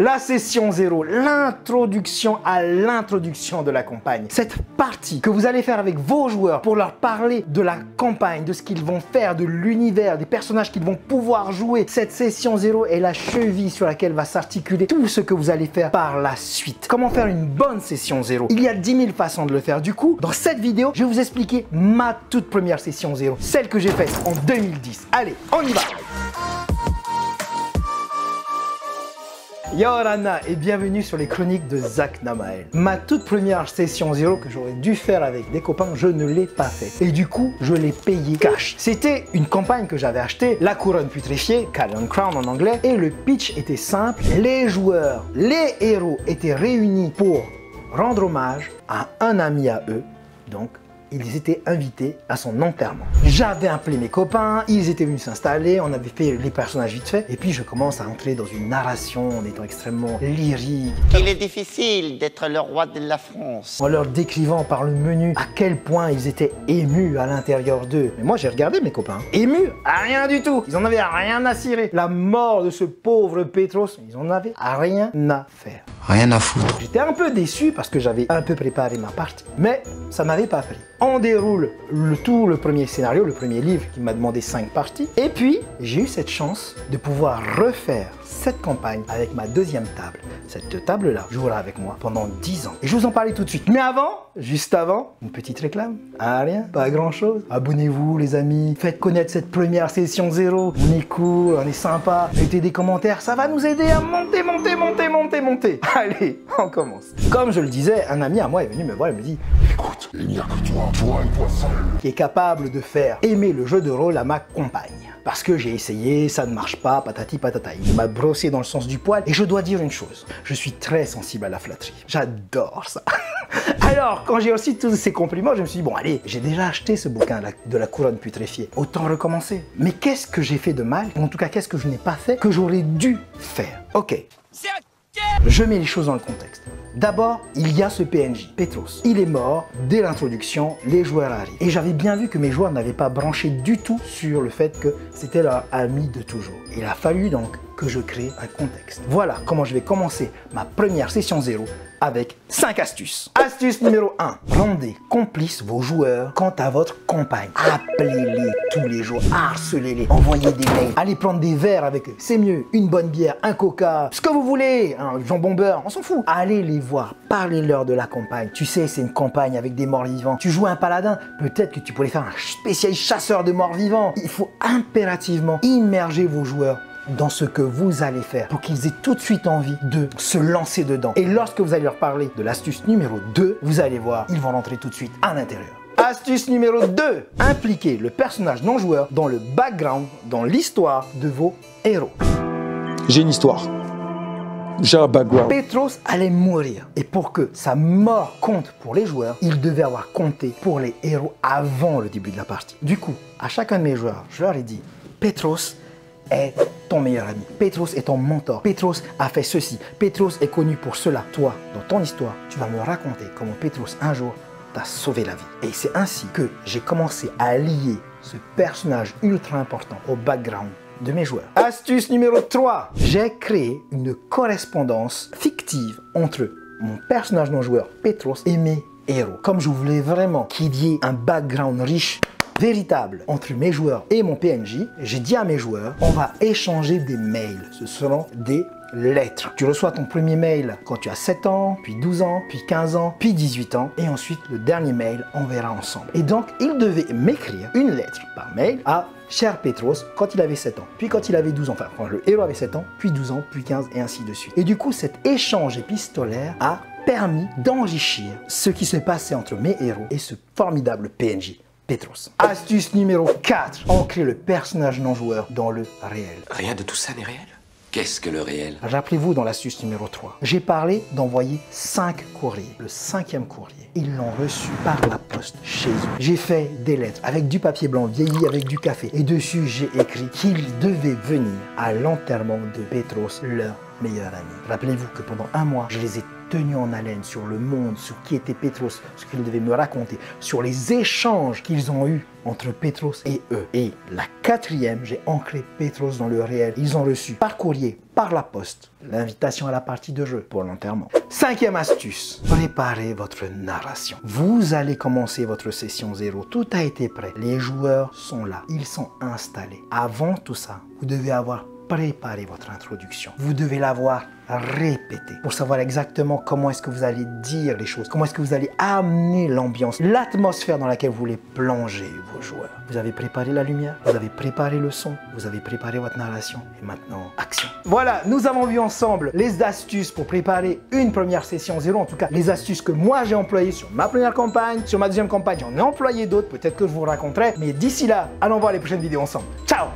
La session 0, l'introduction à l'introduction de la campagne. Cette partie que vous allez faire avec vos joueurs pour leur parler de la campagne, de ce qu'ils vont faire, de l'univers, des personnages qu'ils vont pouvoir jouer. Cette session 0 est la cheville sur laquelle va s'articuler tout ce que vous allez faire par la suite. Comment faire une bonne session 0? Il y a 10 000 façons de le faire. Du coup, dans cette vidéo, je vais vous expliquer ma toute première session 0, celle que j'ai faite en 2010. Allez, on y va! Yo Rana et bienvenue sur les chroniques de Zach Namael. Ma toute première session 0 que j'aurais dû faire avec des copains, je ne l'ai pas fait. Et du coup, je l'ai payé cash. C'était une campagne que j'avais achetée, La Couronne Putréfiée, Carrion Crown en anglais, et le pitch était simple. Les joueurs, les héros étaient réunis pour rendre hommage à un ami à eux, donc ils étaient invités à son enterrement. J'avais appelé mes copains, ils étaient venus s'installer, on avait fait les personnages vite fait, et puis je commence à entrer dans une narration en étant extrêmement lyrique. Il est difficile d'être le roi de la France. En leur décrivant par le menu à quel point ils étaient émus à l'intérieur d'eux. Mais moi j'ai regardé mes copains, émus à rien du tout, ils en avaient rien à cirer. La mort de ce pauvre Petros, ils en avaient rien à faire. Rien à foutre. J'étais un peu déçu parce que j'avais un peu préparé ma partie, mais ça m'avait pas pris. On déroule le premier scénario, le premier livre qui m'a demandé 5 parties. Et puis, j'ai eu cette chance de pouvoir refaire cette campagne avec ma deuxième table. Cette table-là jouera avec moi pendant 10 ans. Et je vous en parlais tout de suite. Mais avant, juste avant, une petite réclame. Ah rien, pas grand-chose. Abonnez-vous les amis, faites connaître cette première session 0. On est cool, on est sympa. Mettez des commentaires, ça va nous aider à monter. Allez, on commence. Comme je le disais, un ami à moi est venu me voir et me dit: écoute, il n'y a que toi et toi seul, qui est capable de faire aimer le jeu de rôle à ma compagne. Parce que j'ai essayé, ça ne marche pas, patati patata. Il m'a brossé dans le sens du poil. Et je dois dire une chose, je suis très sensible à la flatterie. J'adore ça. Alors, quand j'ai reçu tous ces compliments, je me suis dit, bon allez, j'ai déjà acheté ce bouquin de la Couronne Putréfiée. Autant recommencer. Mais qu'est-ce que j'ai fait de mal? Ou en tout cas, qu'est-ce que je n'ai pas fait que j'aurais dû faire? Ok. Je mets les choses dans le contexte. D'abord, il y a ce PNJ, Petros. Il est mort dès l'introduction, les joueurs arrivent. Et j'avais bien vu que mes joueurs n'avaient pas branché du tout sur le fait que c'était leur ami de toujours. Il a fallu donc que je crée un contexte. Voilà comment je vais commencer ma première session 0 avec 5 astuces. Astuce numéro 1. Rendez complices vos joueurs quant à votre campagne. Appelez-les tous les jours, harcelez-les, envoyez des mails, allez prendre des verres avec eux. C'est mieux, une bonne bière, un coca, ce que vous voulez, un jambon beurre, on s'en fout. Allez les voir, parlez-leur de la campagne. Tu sais, c'est une campagne avec des morts vivants. Tu joues un paladin, peut-être que tu pourrais faire un spécialiste chasseur de morts vivants. Il faut impérativement immerger vos joueurs dans ce que vous allez faire pour qu'ils aient tout de suite envie de se lancer dedans. Et lorsque vous allez leur parler de l'astuce numéro 2, vous allez voir, ils vont rentrer tout de suite à l'intérieur. Astuce numéro 2. Impliquez le personnage non joueur dans le background, dans l'histoire de vos héros. J'ai une histoire. J'ai un background. Petros allait mourir. Et pour que sa mort compte pour les joueurs, il devait avoir compté pour les héros avant le début de la partie. Du coup, à chacun de mes joueurs, je leur ai dit, Petros est ton meilleur ami. Petros est ton mentor. Petros a fait ceci. Petros est connu pour cela. Toi, dans ton histoire, tu vas me raconter comment Petros, un jour, t'a sauvé la vie. Et c'est ainsi que j'ai commencé à lier ce personnage ultra important au background de mes joueurs. Astuce numéro 3. J'ai créé une correspondance fictive entre mon personnage non joueur, Petros, et mes héros. Comme je voulais vraiment qu'il y ait un background riche, véritable entre mes joueurs et mon PNJ, j'ai dit à mes joueurs, on va échanger des mails. Ce seront des lettres. Tu reçois ton premier mail quand tu as 7 ans, puis 12 ans, puis 15 ans, puis 18 ans, et ensuite le dernier mail, on verra ensemble. Et donc, il devait m'écrire une lettre par mail à cher Petros quand il avait 7 ans, puis quand il avait 12 ans, enfin quand le héros avait 7 ans, puis 12 ans, puis 15 et ainsi de suite. Et du coup, cet échange épistolaire a permis d'enrichir ce qui se passait entre mes héros et ce formidable PNJ. Petros. Astuce numéro 4. Ancrer le personnage non joueur dans le réel. Rien de tout ça n'est réel. Qu'est-ce que le réel? Rappelez-vous dans l'astuce numéro 3. J'ai parlé d'envoyer 5 courriers. Le 5e courrier, ils l'ont reçu par la poste chez eux. J'ai fait des lettres avec du papier blanc vieilli avec du café. Et dessus, j'ai écrit qu'ils devaient venir à l'enterrement de Petros, leur meilleur ami. Rappelez-vous que pendant un mois, je les ai tenu en haleine sur le monde, sur qui était Petros, ce qu'il devait me raconter, sur les échanges qu'ils ont eus entre Petros et eux. Et la quatrième, j'ai ancré Petros dans le réel. Ils ont reçu par courrier, par la poste, l'invitation à la partie de jeu pour l'enterrement. Cinquième astuce, préparez votre narration. Vous allez commencer votre session 0. Tout a été prêt. Les joueurs sont là. Ils sont installés. Avant tout ça, vous devez avoir préparé votre introduction. Vous devez l'avoir répétée pour savoir exactement comment est-ce que vous allez dire les choses, comment est-ce que vous allez amener l'ambiance, l'atmosphère dans laquelle vous voulez plonger vos joueurs. Vous avez préparé la lumière, vous avez préparé le son, vous avez préparé votre narration et maintenant, action. Voilà, nous avons vu ensemble les astuces pour préparer une première session 0, en tout cas les astuces que moi j'ai employées sur ma première campagne, sur ma deuxième campagne, j'en ai employé d'autres, peut-être que je vous raconterai, mais d'ici là, allons voir les prochaines vidéos ensemble. Ciao!